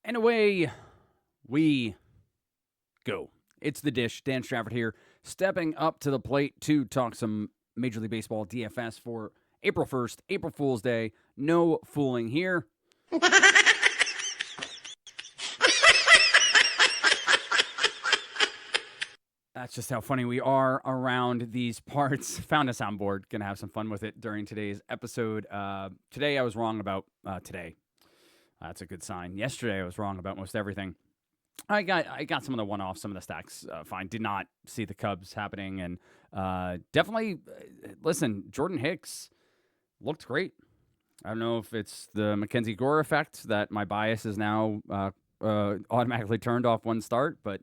And away we go. It's The Dish. Dan Strafford here, stepping up to the plate to talk some Major League Baseball DFS for April 1st, April Fool's Day. No fooling here. That's just how funny we are around these parts. Found a soundboard. Gonna have some fun with it during today's episode. Today I was wrong about today. That's a good sign. Yesterday I was wrong about most everything. I got some of the one-offs, some of the stacks fine. Did not see the Cubs happening, and definitely listen. Jordan Hicks looked great. I don't know if it's the Mackenzie Gore effect that my bias is now automatically turned off one start, but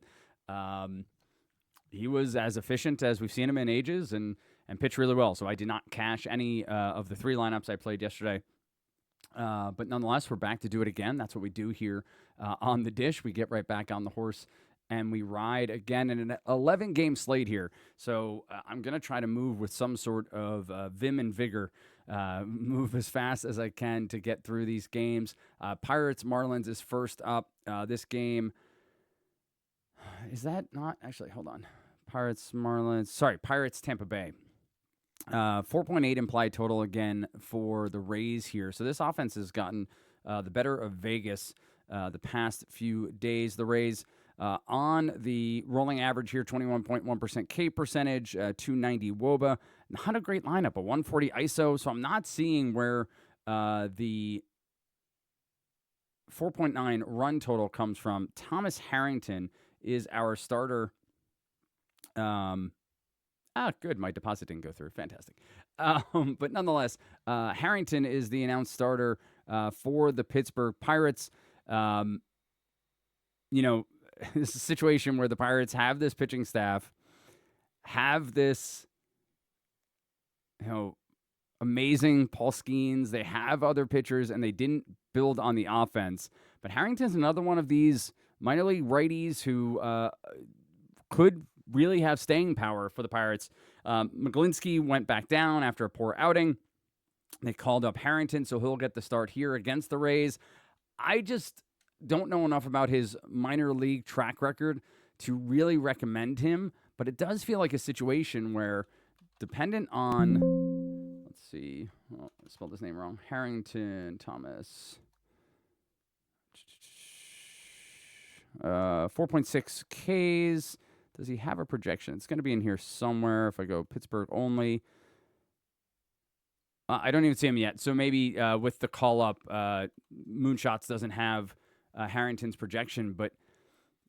he was as efficient as we've seen him in ages, and pitched really well. So I did not cash any of the three lineups I played yesterday. But nonetheless, we're back to do it again. That's what we do here on The Dish. We get right back on the horse and we ride again in an 11-game slate here. So I'm going to try to move with some sort of vim and vigor, move as fast as I can to get through these games. Pirates Marlins is first up. This game, is that not? Actually, hold on. Pirates Marlins. Sorry, Pirates Tampa Bay. 4.8 implied total again for the Rays here. So this offense has gotten the better of Vegas the past few days. The Rays on the rolling average here, 21.1% K percentage, 290 WOBA. Not a great lineup, a 140 ISO. So I'm not seeing where the 4.9 run total comes from. Thomas Harrington is our starter. Good. My deposit didn't go through. Fantastic. But nonetheless, Harrington is the announced starter for the Pittsburgh Pirates. This is a situation where the Pirates have this pitching staff, have this, amazing Paul Skeens. They have other pitchers, and they didn't build on the offense. But Harrington's another one of these minor league righties who could really have staying power for the Pirates. McGlinskey went back down after a poor outing. They called up Harrington, so he'll get the start here against the Rays. I just don't know enough about his minor league track record to really recommend him, but it does feel like a situation where, dependent on, let's see, I spelled his name wrong, Harrington Thomas, 4.6 Ks. Does he have a projection? It's going to be in here somewhere if I go Pittsburgh only. I don't even see him yet. So maybe with the call-up, Moonshots doesn't have Harrington's projection, but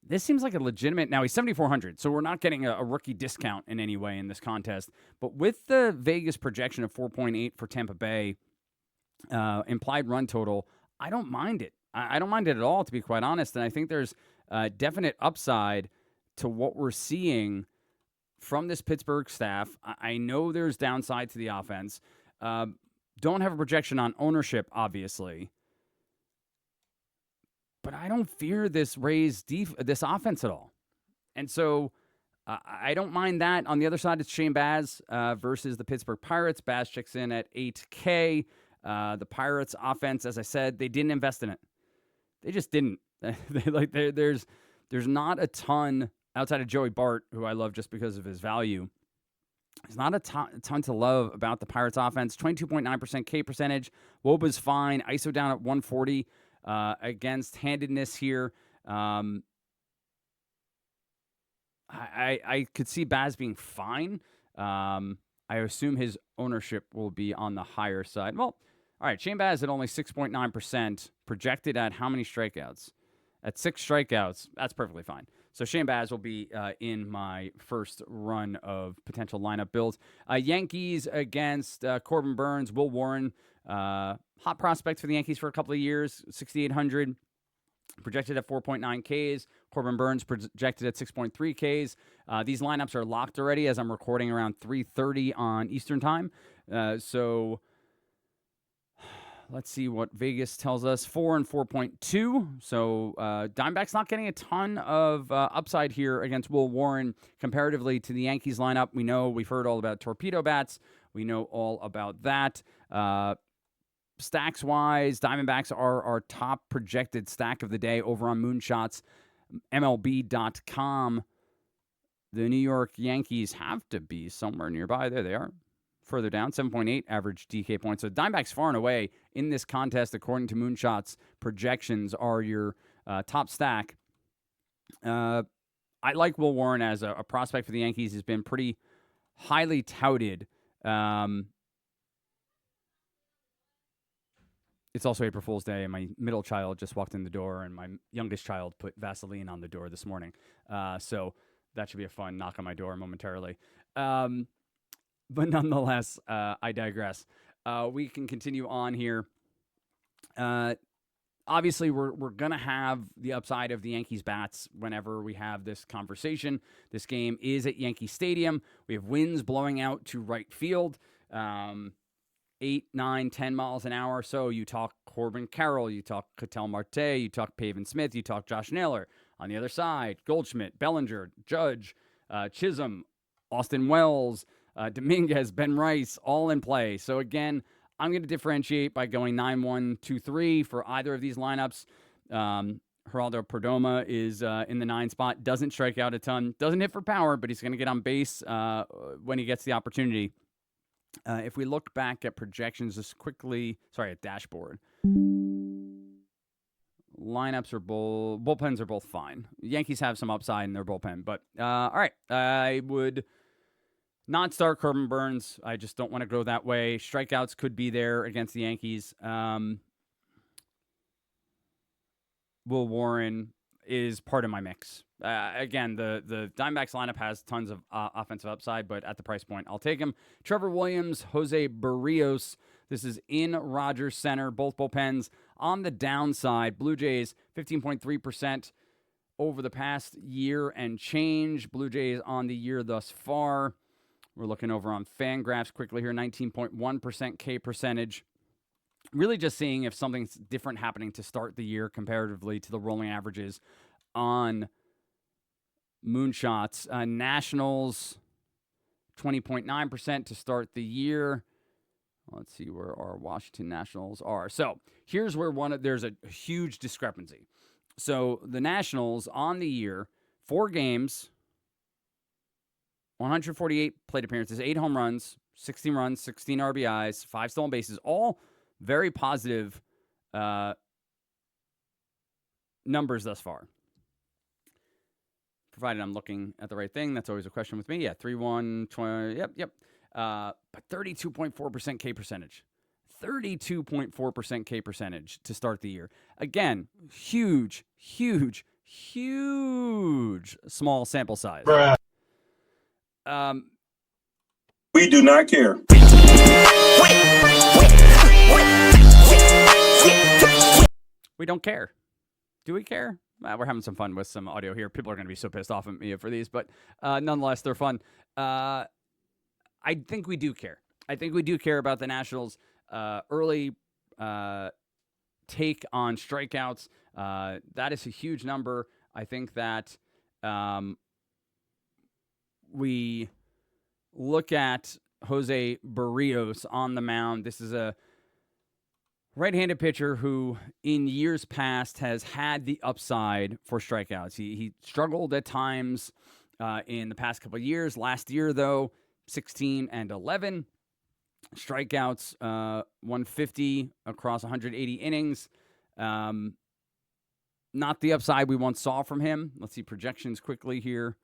this seems like a legitimate... Now, he's 7,400, so we're not getting a rookie discount in any way in this contest. But with the Vegas projection of 4.8 for Tampa Bay, implied run total, I don't mind it. I don't mind it at all, to be quite honest. And I think there's definite upside to what we're seeing from this Pittsburgh staff. I know there's downside to the offense. Don't have a projection on ownership, obviously. But I don't fear this Rays this offense at all. And so I don't mind that. On the other side, it's Shane Baz versus the Pittsburgh Pirates. Baz checks in at 8K. The Pirates offense, as I said, they didn't invest in it. They just didn't. There's not a ton outside of Joey Bart, who I love just because of his value. There's not a ton to love about the Pirates offense. 22.9% K percentage. Woba's fine. ISO down at 140 against handedness here. I could see Baz being fine. I assume his ownership will be on the higher side. Well, all right. Shane Baz at only 6.9%. Projected at how many strikeouts? At 6 strikeouts, that's perfectly fine. So Shane Baz will be in my first run of potential lineup builds. Yankees against Corbin Burns, Will Warren. Hot prospect for the Yankees for a couple of years, 6,800. Projected at 4.9 Ks. Corbin Burns projected at 6.3 Ks. These lineups are locked already as I'm recording around 3:30 on Eastern time. So let's see what Vegas tells us. 4 and 4.2. So Diamondbacks not getting a ton of upside here against Will Warren comparatively to the Yankees lineup. We've heard all about torpedo bats. We know all about that. Stacks-wise, Diamondbacks are our top projected stack of the day over on Moonshots, MLB.com. The New York Yankees have to be somewhere nearby. There they are. Further down, 7.8 average DK points. So Diamondbacks far and away in this contest, according to Moonshots projections, are your top stack. I like Will Warren as a prospect for the Yankees. He's been pretty highly touted. It's also April Fool's Day, and my middle child just walked in the door, and my youngest child put Vaseline on the door this morning. So that should be a fun knock on my door momentarily. But nonetheless, I digress. We can continue on here. Obviously, we're going to have the upside of the Yankees bats whenever we have this conversation. This game is at Yankee Stadium. We have winds blowing out to right field, 8, 9, 10 miles an hour. So you talk Corbin Carroll, you talk Ketel Marte, you talk Pavin Smith, you talk Josh Naylor. On the other side, Goldschmidt, Bellinger, Judge, Chisholm, Austin Wells, Dominguez, Ben Rice, all in play. So again, I'm going to differentiate by going 9-1-2-3 for either of these lineups. Geraldo Perdomo is in the 9 spot. Doesn't strike out a ton. Doesn't hit for power, but he's going to get on base when he gets the opportunity. If we look back at projections just quickly, at dashboard. Lineups are bullpens are both fine. Yankees have some upside in their bullpen, but all right. I would not start Corbin Burns. I just don't want to go that way. Strikeouts could be there against the Yankees. Will Warren is part of my mix. Again, the Diamondbacks lineup has tons of offensive upside, but at the price point, I'll take him. Trevor Williams, Jose Barrios. This is in Rogers Center. Both bullpens on the downside. Blue Jays, 15.3% over the past year and change. Blue Jays on the year thus far. We're looking over on Fangraphs quickly here, 19.1% K percentage. Really just seeing if something's different happening to start the year comparatively to the rolling averages on Moonshots. Nationals, 20.9% to start the year. Let's see where our Washington Nationals are. So here's where there's a huge discrepancy. So the Nationals on the year, 4 games, 148 plate appearances, 8 home runs, 16 runs, 16 RBIs, 5 stolen bases, all very positive numbers thus far. Provided I'm looking at the right thing. That's always a question with me. Yeah, 3-1, 20, yep. But 32.4% K percentage. 32.4% K percentage to start the year. Again, huge small sample size. Bruh. We do not care. We don't care. Do we care? We're having some fun with some audio here. People are going to be so pissed off at me for these, but nonetheless, they're fun. I think we do care. I think we do care about the Nationals' early take on strikeouts. That is a huge number. I think that we look at Jose Barrios on the mound. This is a right-handed pitcher who, in years past, has had the upside for strikeouts. He struggled at times in the past couple of years. Last year, though, 16 and 11 strikeouts, 150 across 180 innings. Not the upside we once saw from him. Let's see projections quickly here.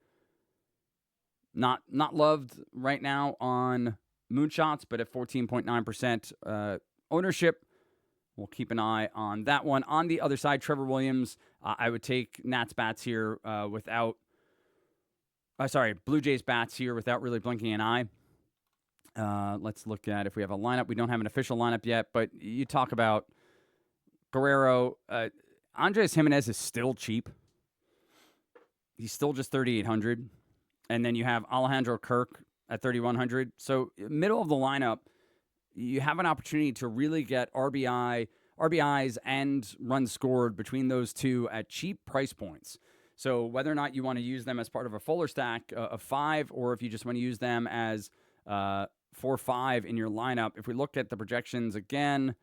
Not loved right now on Moonshots, but at 14.9% ownership. We'll keep an eye on that one. On the other side, Trevor Williams, I would take Nats bats here Blue Jays bats here without really blinking an eye. Let's look at if we have a lineup. We don't have an official lineup yet, but you talk about Guerrero. Andres Jimenez is still cheap. He's still just 3,800. And then you have Alejandro Kirk at 3,100. So middle of the lineup, you have an opportunity to really get RBIs and runs scored between those two at cheap price points. So whether or not you want to use them as part of a fuller stack of 5, or if you just want to use them as 4-5 in your lineup, if we look at the projections again,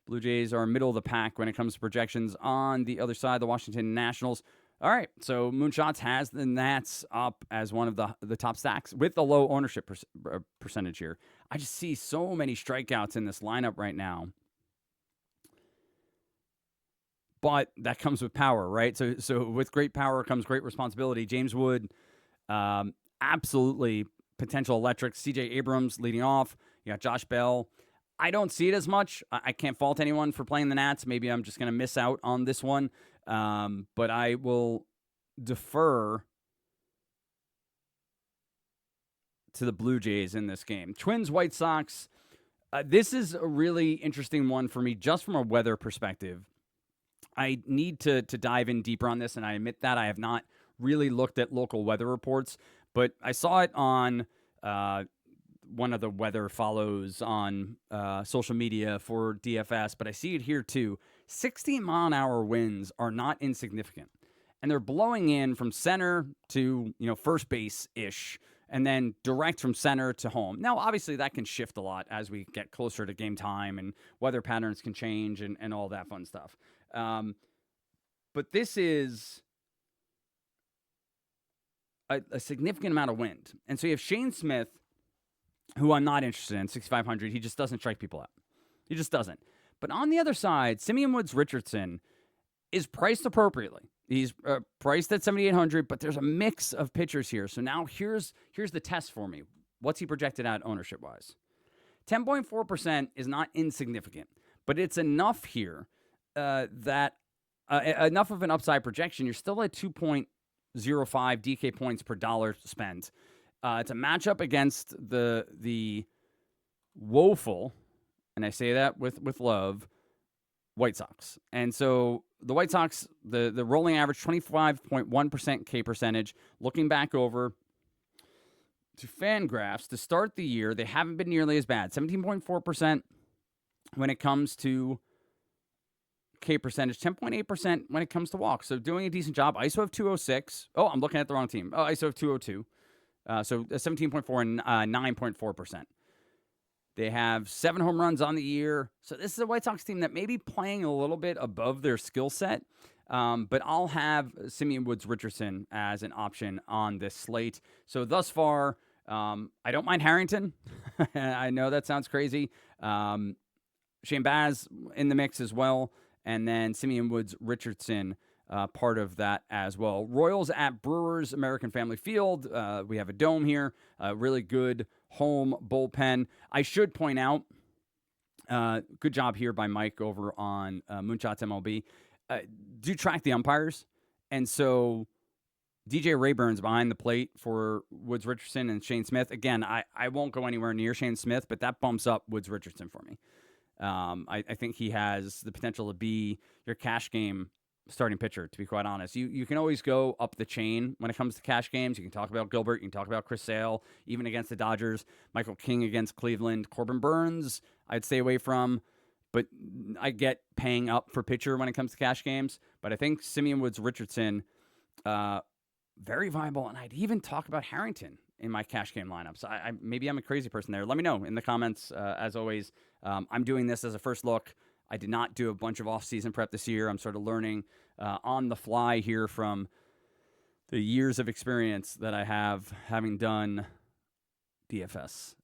Blue Jays are middle of the pack when it comes to projections. On the other side, the Washington Nationals. All right, so Moonshots has the Nats up as one of the top stacks with a low ownership percentage here. I just see so many strikeouts in this lineup right now. But that comes with power, right? So with great power comes great responsibility. James Wood, absolutely potential electric. C.J. Abrams leading off. You got Josh Bell. I don't see it as much. I can't fault anyone for playing the Nats. Maybe I'm just going to miss out on this one. But I will defer to the Blue Jays in this game. Twins, White Sox. This is a really interesting one for me just from a weather perspective. I need to dive in deeper on this, and I admit that I have not really looked at local weather reports, but I saw it on one of the weather follows on social media for DFS, but I see it here too. 60-mile-an-hour winds are not insignificant, and they're blowing in from center to first base-ish, and then direct from center to home. Now, obviously, that can shift a lot as we get closer to game time, and weather patterns can change and all that fun stuff. But this is a significant amount of wind. And so you have Shane Smith, who I'm not interested in, 6,500. He just doesn't strike people out. He just doesn't. But on the other side, Simeon Woods Richardson is priced appropriately. He's priced at 7,800, but there's a mix of pitchers here. So now here's the test for me. What's he projected at ownership-wise? 10.4% is not insignificant, but it's enough here that enough of an upside projection. You're still at 2.05 DK points per dollar spent. It's a matchup against the woeful, and I say that with love, White Sox. And so the White Sox, the rolling average, 25.1% K percentage. Looking back over to Fangraphs to start the year, they haven't been nearly as bad. 17.4% when it comes to K percentage, 10.8% when it comes to walks. So doing a decent job. ISO of 206. Oh, I'm looking at the wrong team. Oh, ISO of 202. So 17.4 and 9.4%. They have 7 home runs on the year. So this is a White Sox team that may be playing a little bit above their skill set. But I'll have Simeon Woods Richardson as an option on this slate. So thus far, I don't mind Harrington. I know that sounds crazy. Shane Baz in the mix as well. And then Simeon Woods Richardson, part of that as well. Royals at Brewers, American Family Field. We have a dome here. Really good home bullpen. I should point out, good job here by Mike over on Moonshots MLB. Do track the umpires. And so DJ Rayburn's behind the plate for Woods Richardson and Shane Smith. Again, I won't go anywhere near Shane Smith, but that bumps up Woods Richardson for me. I think he has the potential to be your cash game starting pitcher, to be quite honest. You can always go up the chain when it comes to cash games. You can talk about Gilbert. You can talk about Chris Sale, even against the Dodgers. Michael King against Cleveland. Corbin Burns, I'd stay away from. But I get paying up for pitcher when it comes to cash games. But I think Simeon Woods Richardson, very viable. And I'd even talk about Harrington in my cash game lineups. Maybe I'm a crazy person there. Let me know in the comments. As always, I'm doing this as a first look. I did not do a bunch of off-season prep this year. I'm sort of learning on the fly here from the years of experience that I have having done DFS.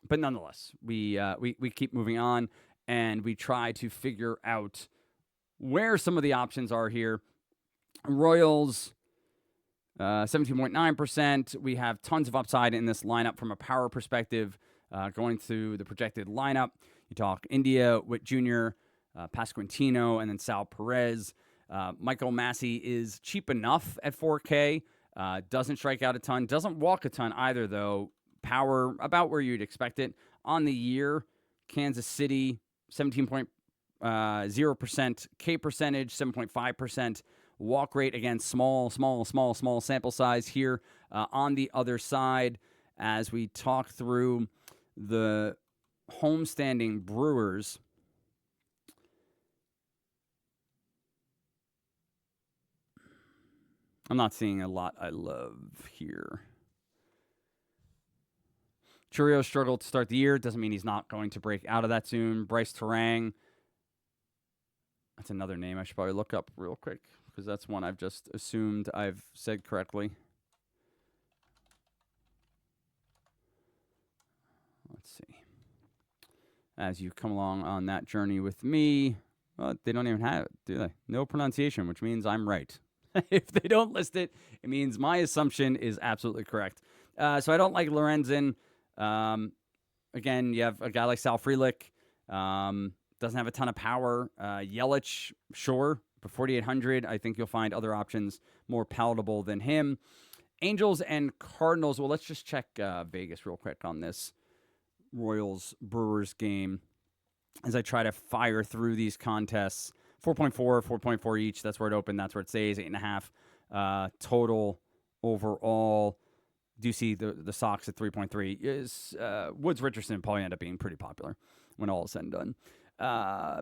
But nonetheless, we keep moving on, and we try to figure out where some of the options are here. Royals, 17.9%. We have tons of upside in this lineup from a power perspective. Going through the projected lineup, you talk India, Witt Jr., Pasquantino, and then Sal Perez. Michael Massey is cheap enough at 4K. Doesn't strike out a ton. Doesn't walk a ton either, though. Power about where you'd expect it. On the year, Kansas City, 17.0% K percentage, 7.5% walk rate. Again, small sample size here. On the other side, as we talk through the homestanding Brewers, I'm not seeing a lot I love here. Churrios struggled to start the year. Doesn't mean he's not going to break out of that soon. Bryce Terang. That's another name I should probably look up real quick because that's one I've just assumed I've said correctly. Let's see. As you come along on that journey with me, well, they don't even have it, do they? No pronunciation, which means I'm right. If they don't list it, it means my assumption is absolutely correct. So I don't like Lorenzen. Again, you have a guy like Sal Frelick. Doesn't have a ton of power. Yelich, sure, for 4,800. I think you'll find other options more palatable than him. Angels and Cardinals. Well, let's just check Vegas real quick on this Royals-Brewers game as I try to fire through these contests. 4.4 each. That's where it opened. That's where it stays. 8.5 total overall. Do you see the Sox at 3.3? Is Woods Richardson probably end up being pretty popular when all is said and done. How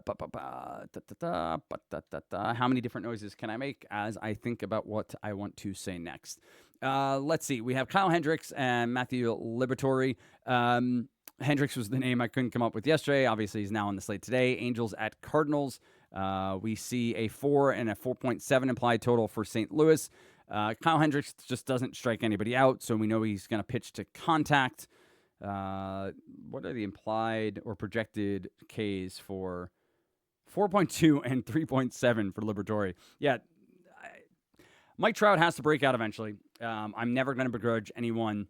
many different noises can I make as I think about what I want to say next? Let's see. We have Kyle Hendricks and Matthew Liberatore. Hendricks was the name I couldn't come up with yesterday. Obviously, he's now on the slate today. Angels at Cardinals. We see a 4 and a 4.7 implied total for St. Louis. Kyle Hendricks just doesn't strike anybody out, so we know he's going to pitch to contact. What are the implied or projected Ks for 4.2 and 3.7 for Liberatore? Yeah, Mike Trout has to break out eventually. I'm never going to begrudge anyone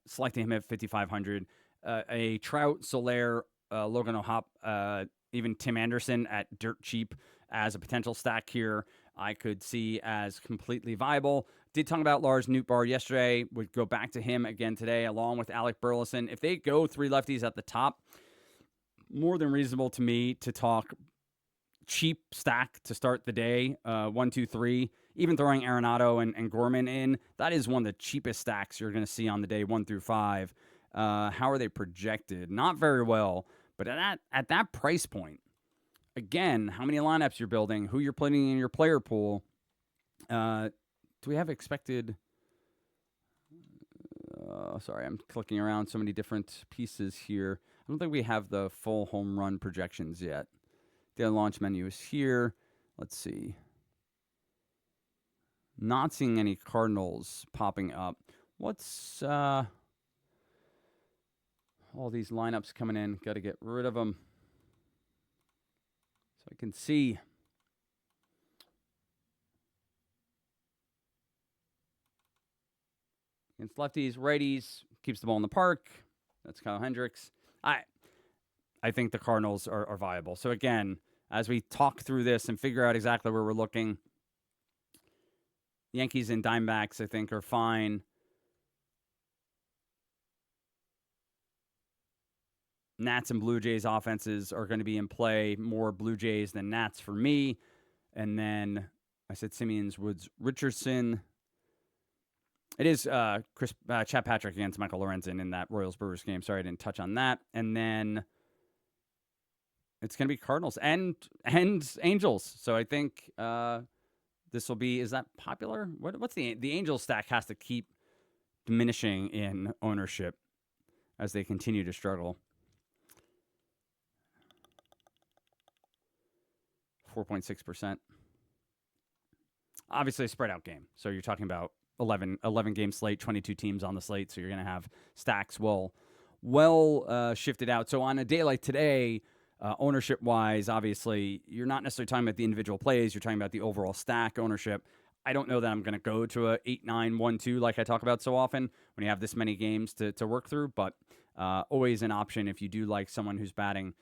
selecting him at 5,500. A Trout, Soler, Logan O'Hoppe, even Tim Anderson at dirt cheap as a potential stack here, I could see as completely viable. Did talk about Lars Nootbaar yesterday. Would go back to him again today, along with Alec Burleson. If they go three lefties at the top, more than reasonable to me to talk cheap stack to start the day. 1, 2, 3. Even throwing Arenado and Gorman in, that is one of the cheapest stacks you're going to see on the day 1 through 5. How are they projected? Not very well, but at that price point, again, how many lineups you're building, who you're putting in your player pool. Do we have expected? Sorry, I'm clicking around so many different pieces here. I don't think we have the full home run projections yet. The launch menu is here. Let's see. Not seeing any Cardinals popping up. What's all these lineups coming in? Got to get rid of them so I can see. Against lefties, righties, keeps the ball in the park. That's Kyle Hendricks. I think the Cardinals are viable. So again, as we talk through this and figure out exactly where we're looking, Yankees and Diamondbacks, I think, are fine. Nats and Blue Jays offenses are going to be in play. More Blue Jays than Nats for me. And then I said Simeons, Woods, Richardson. It is Chad Patrick against Michael Lorenzen in that Royals-Brewers game. Sorry, I didn't touch on that. And then it's going to be Cardinals and Angels. So I think this will be, is that popular? What's the Angels stack has to keep diminishing in ownership as they continue to struggle. 4.6%. Obviously a spread out game. So you're talking about 11 game slate, 22 teams on the slate. So you're going to have stacks well shifted out. So on a day like today, ownership wise, obviously you're not necessarily talking about the individual plays. You're talking about the overall stack ownership. I don't know that I'm going to go to a 8-9-1-2 like I talk about so often when you have this many games to work through, but always an option if you do like someone who's batting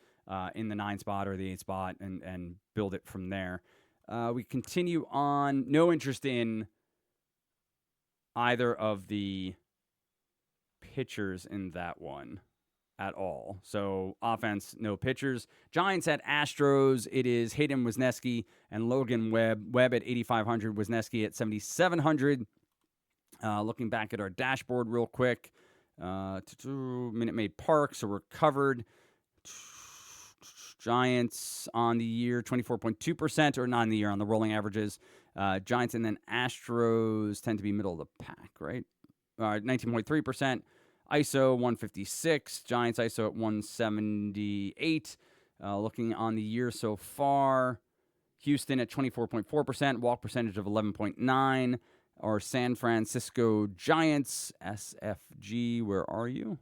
in the 9 spot or the 8 spot and build it from there. We continue on. No interest in either of the pitchers in that one at all. So offense, no pitchers. Giants at Astros. It is Hayden Wesneski and Logan Webb. Webb at 8,500. Wesneski at 7,700. Looking back at our dashboard real quick. Minute Maid Park, so we're covered. Giants on the year, 24.2%, or not on the year, on the rolling averages. Giants and then Astros tend to be middle of the pack, right? 19.3%. ISO 156. Giants ISO at 178. Looking on the year so far, Houston at 24.4%, walk percentage of 11.9. Our San Francisco Giants, SFG, where are you?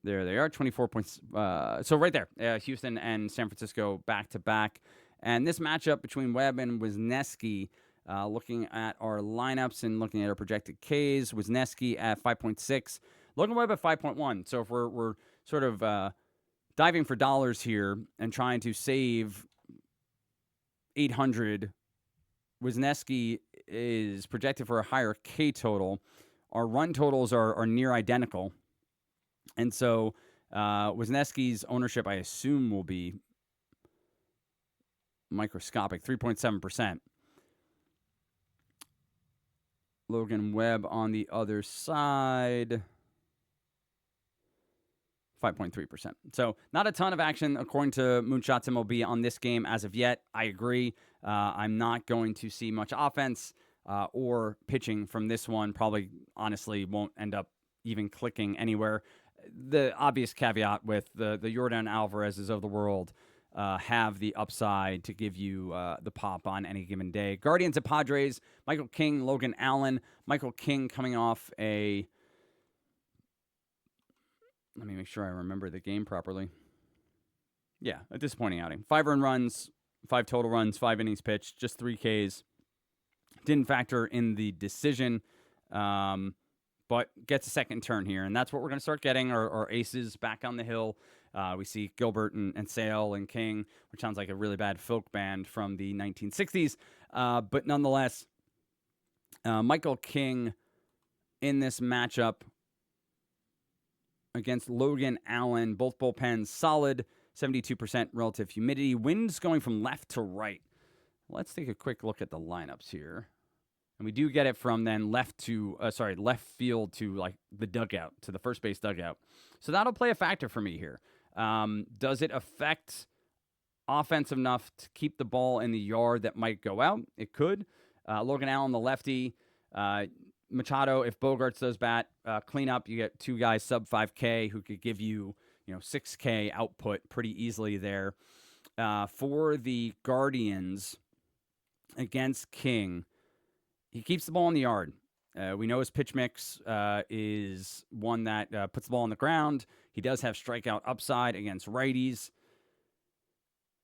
There they are, 24 points. So right there, Houston and San Francisco back-to-back. And this matchup between Webb and Wisniewski, looking at our lineups and looking at our projected Ks, Wisniewski at 5.6, Logan Webb at 5.1. So if we're sort of diving for dollars here and trying to save 800, Wisniewski is projected for a higher K total. Our run totals are near identical. And so Wisniewski's ownership, I assume, will be microscopic, 3.7%. Logan Webb on the other side, 5.3%. So not a ton of action according to Moonshots MLB on this game as of yet. I agree. I'm not going to see much offense or pitching from this one. Probably, honestly, won't end up even clicking anywhere. The obvious caveat with the Yordan Alvarez's of the world have the upside to give you the pop on any given day. Guardians at Padres, Michael King, Logan Allen. Michael King coming off a... Let me make sure I remember the game properly. Yeah, a disappointing outing. 5 earned runs, 5 total runs, 5 innings pitched, just 3 Ks. Didn't factor in the decision, but gets a second turn here. And that's what we're going to start getting, our aces back on the hill. We see Gilbert and Sale and King, which sounds like a really bad folk band from the 1960s. But nonetheless, Michael King in this matchup against Logan Allen, both bullpens solid, 72% relative humidity. Winds going from left to right. Let's take a quick look at the lineups here. And we do get it from then left field to like the dugout, to the first base dugout. So that'll play a factor for me here. Does it affect offense enough to keep the ball in the yard that might go out? It could. Logan Allen, the lefty. Machado, if Bogarts does bat, clean up, you get 2 guys sub 5K who could give you, 6K output pretty easily there. For the Guardians against King, he keeps the ball in the yard. We know his pitch mix is one that puts the ball on the ground. He does have strikeout upside against righties.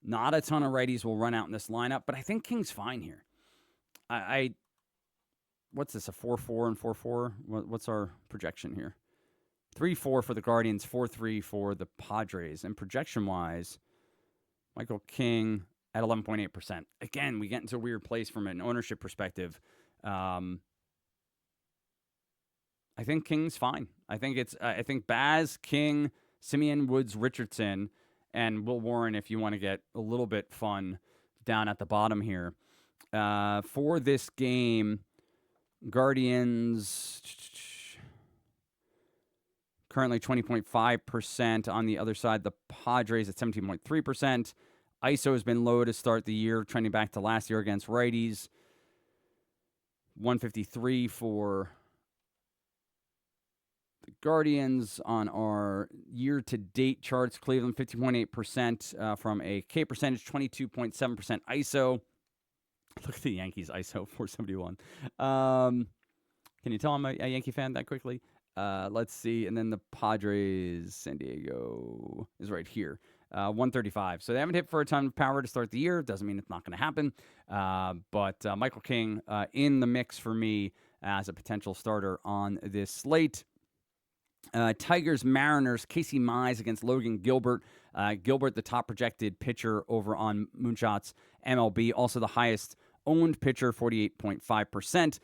Not a ton of righties will run out in this lineup, but I think King's fine here. What's this, a 4-4 and 4-4? What's our projection here? 3-4 for the Guardians, 4-3 for the Padres. And projection-wise, Michael King at 11.8%. Again, we get into a weird place from an ownership perspective. I think King's fine. I think Baz, King, Simeon, Woods, Richardson, and Will Warren, if you want to get a little bit fun down at the bottom here. For this game, Guardians currently 20.5%. On the other side, the Padres at 17.3%. ISO has been low to start the year, trending back to last year against righties. 153 for the Guardians on our year-to-date charts. Cleveland 50.8% from a K percentage, 22.7% ISO. Look at the Yankees ISO, 471. Can you tell I'm a Yankee fan that quickly? Let's see. And then the Padres, San Diego is right here. 135. So they haven't hit for a ton of power to start the year. Doesn't mean it's not going to happen. But Michael King in the mix for me as a potential starter on this slate. Tigers, Mariners, Casey Mize against Logan Gilbert. Gilbert, the top projected pitcher over on Moonshots MLB. Also the highest owned pitcher, 48.5%.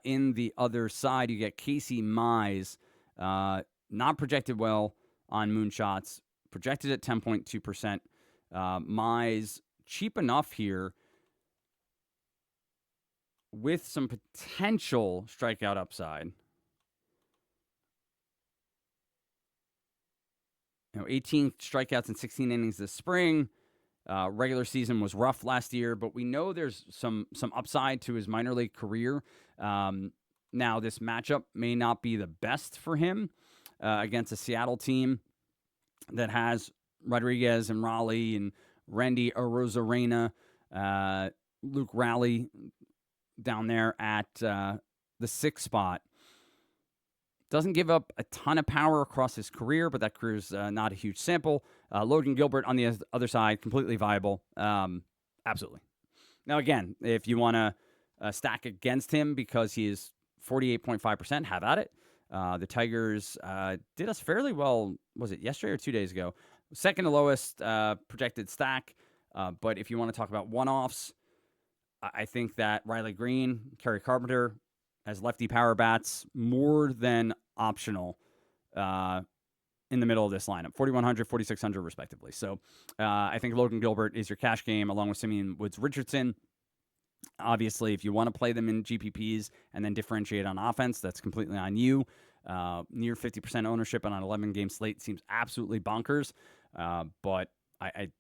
In the other side, you get Casey Mize, not projected well on Moonshots, projected at 10.2%. Mize, cheap enough here with some potential strikeout upside. 18 strikeouts in 16 innings this spring. Regular season was rough last year, but we know there's some upside to his minor league career. Now, this matchup may not be the best for him against a Seattle team that has Rodriguez and Raleigh and Randy Arozarena, Luke Raleigh down there at the 6th spot. Doesn't give up a ton of power across his career, but that career's not a huge sample. Logan Gilbert on the other side, completely viable. Absolutely. Now, again, if you want to stack against him because he is 48.5%, have at it. The Tigers did us fairly well, was it yesterday or 2 days ago? Second to lowest projected stack. But if you want to talk about one-offs, I think that Riley Green, Kerry Carpenter as lefty power bats, more than optional in the middle of this lineup. 4,100, 4,600 respectively. So I think Logan Gilbert is your cash game along with Simeon Woods-Richardson. Obviously, if you want to play them in GPPs and then differentiate on offense, that's completely on you. Near 50% ownership on an 11-game slate seems absolutely bonkers, but I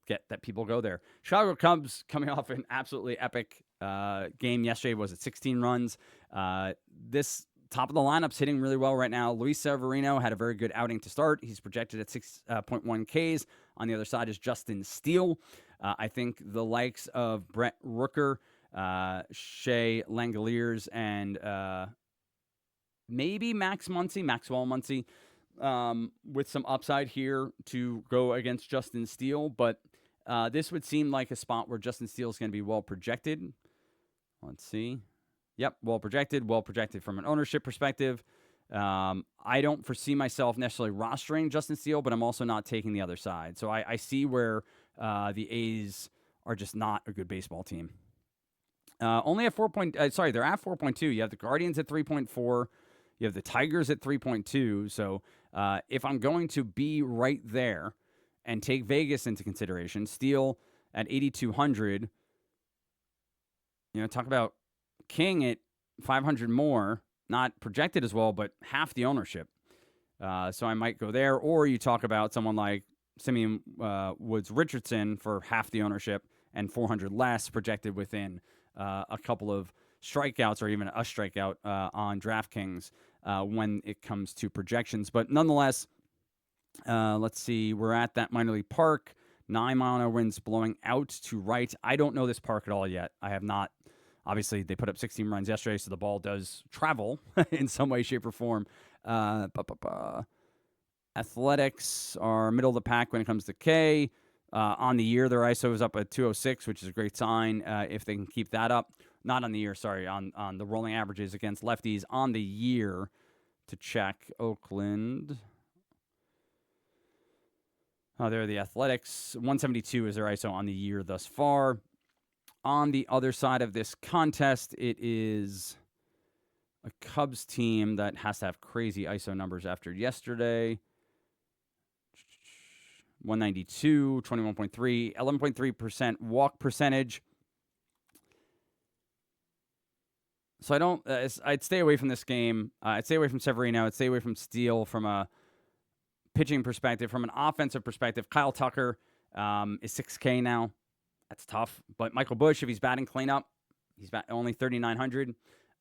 get that people go there. Chicago Cubs coming off an absolutely epic game yesterday. Was it 16 runs? This top of the lineup's hitting really well right now. Luis Severino had a very good outing to start. He's projected at 6.1 Ks. On the other side is Justin Steele. I think the likes of Brett Rooker, Shea Langoliers, and maybe Maxwell Muncy, with some upside here to go against Justin Steele. But this would seem like a spot where Justin Steele is going to be well projected. Let's see. Yep, well projected from an ownership perspective. I don't foresee myself necessarily rostering Justin Steele, but I'm also not taking the other side. So I see where the A's are just not a good baseball team. Only at 4. They're at 4.2. You have the Guardians at 3.4. You have the Tigers at 3.2. So if I'm going to be right there and take Vegas into consideration, Steele at 8,200. Talk about King at 500 more, not projected as well, but half the ownership. So I might go there. Or you talk about someone like Simeon Woods-Richardson for half the ownership and 400 less, projected within a couple of strikeouts or even a strikeout on DraftKings when it comes to projections. But nonetheless, let's see. We're at that minor league park. 9-mile-an-hour winds blowing out to right. I don't know this park at all yet. I have not. Obviously, they put up 16 runs yesterday, so the ball does travel in some way, shape, or form. Athletics are middle of the pack when it comes to K. On the year, their ISO is up at 206, which is a great sign if they can keep that up. Not on the year, sorry, on the rolling averages against lefties on the year to check. Oakland. Oh, there are the Athletics. 172 is their ISO on the year thus far. On the other side of this contest, it is a Cubs team that has to have crazy ISO numbers after yesterday. 192, 21.3, 11.3% walk percentage. So I'd stay away from this game. I'd stay away from Severino. I'd stay away from Steele from a pitching perspective. From an offensive perspective, Kyle Tucker is 6K now. That's tough. But Michael Busch, if he's batting cleanup, he's only 3,900.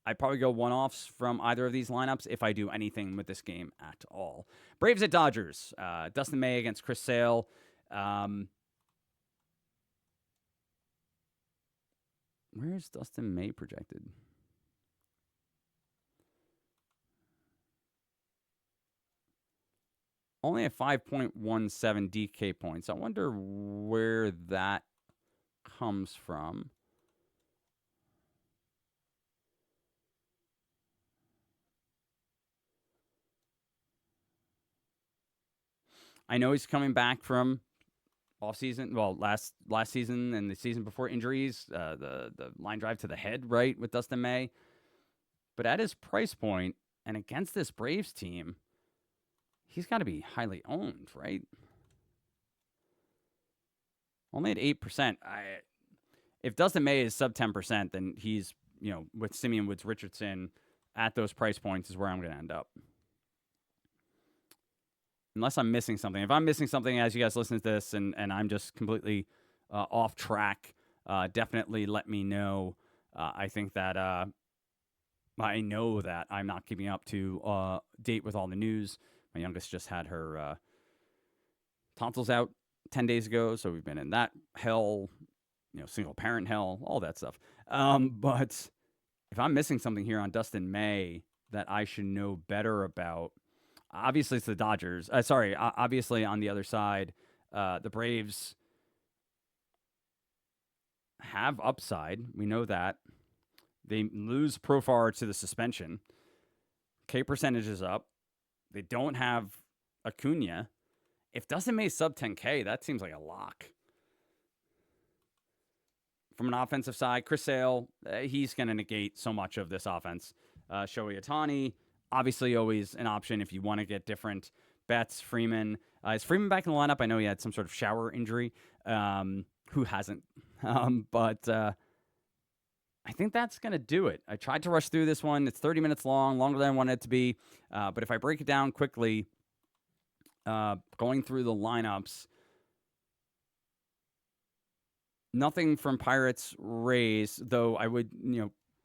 I'd probably go one-offs from either of these lineups if I do anything with this game at all. Braves at Dodgers. Dustin May against Chris Sale. Where is Dustin May projected? Only a 5.17 DK points. I wonder where that comes from. I know he's coming back from off season. Well, last season and the season before injuries, the line drive to the head, right, with Dustin May. But at his price point and against this Braves team, he's got to be highly owned, right? Only at 8%. If Dustin May is sub 10%, then he's, with Simeon Woods-Richardson at those price points is where I'm going to end up. Unless I'm missing something. If I'm missing something as you guys listen to this and I'm just completely off track, definitely let me know. I think that I know that I'm not keeping up to date with all the news. My youngest just had her tonsils out 10 days ago, so we've been in that hell, single parent hell, all that stuff. But if I'm missing something here on Dustin May that I should know better about, obviously it's the Dodgers. Obviously on the other side, the Braves have upside. We know that. They lose Profar to the suspension. K percentage is up. They don't have Acuna. If Dustin May's sub 10K, that seems like a lock. From an offensive side, Chris Sale, he's going to negate so much of this offense. Shohei Ohtani, obviously always an option if you want to get different bets. Freeman. Is Freeman back in the lineup? I know he had some sort of shower injury. Who hasn't? But I think that's going to do it. I tried to rush through this one. It's 30 minutes long, longer than I wanted it to be. But if I break it down quickly, going through the lineups, nothing from Pirates, Rays, though I would,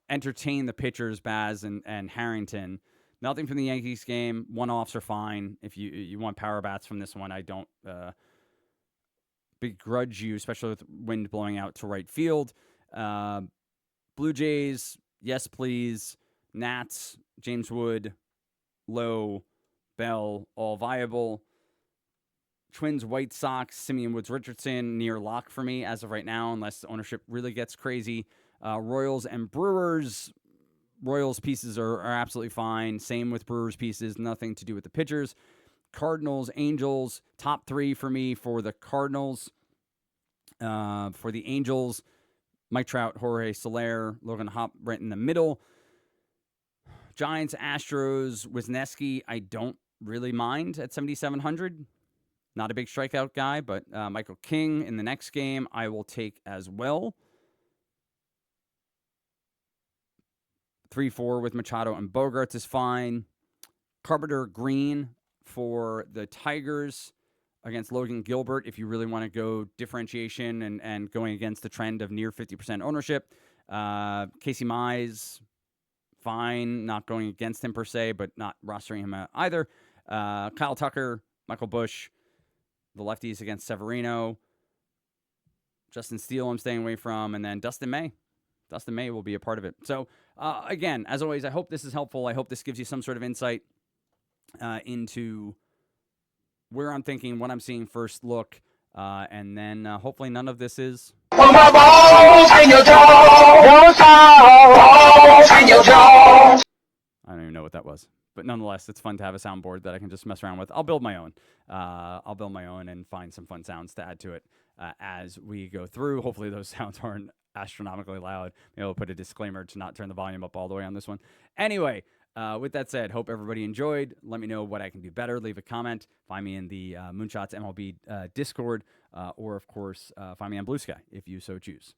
entertain the pitchers, Baz and Harrington. Nothing from the Yankees game. One-offs are fine. If you want power bats from this one, I don't begrudge you, especially with wind blowing out to right field. Blue Jays, yes, please. Nats, James Wood, Lowe, Bell, all viable. Twins, White Sox, Simeon Woods Richardson, near lock for me as of right now, unless the ownership really gets crazy. Royals and Brewers. Royals pieces are absolutely fine. Same with Brewers pieces, nothing to do with the pitchers. Cardinals, Angels, top three for me for the Cardinals. For the Angels, Mike Trout, Jorge Soler, Logan Hop right in the middle. Giants, Astros, Wisniewski, I don't really mind at 7,700. Not a big strikeout guy, but Michael King in the next game I will take as well. 3-4 with Machado and Bogarts is fine. Carpenter Green for the Tigers against Logan Gilbert if you really want to go differentiation and going against the trend of near 50% ownership. Casey Mize, fine. Not going against him per se, but not rostering him either. Kyle Tucker, Michael Busch, the lefties against Severino. Justin Steele I'm staying away from. And then Dustin May. Dustin May will be a part of it. So, again, as always, I hope this is helpful. I hope this gives you some sort of insight into where I'm thinking, what I'm seeing first look, and then hopefully none of this is... I don't even know what that was. But nonetheless, it's fun to have a soundboard that I can just mess around with. I'll build my own. And find some fun sounds to add to it as we go through. Hopefully those sounds aren't astronomically loud. Maybe I'll put a disclaimer to not turn the volume up all the way on this one. Anyway, with that said, hope everybody enjoyed. Let me know what I can do better. Leave a comment. Find me in the Moonshots MLB Discord, or, of course, find me on Blue Sky if you so choose.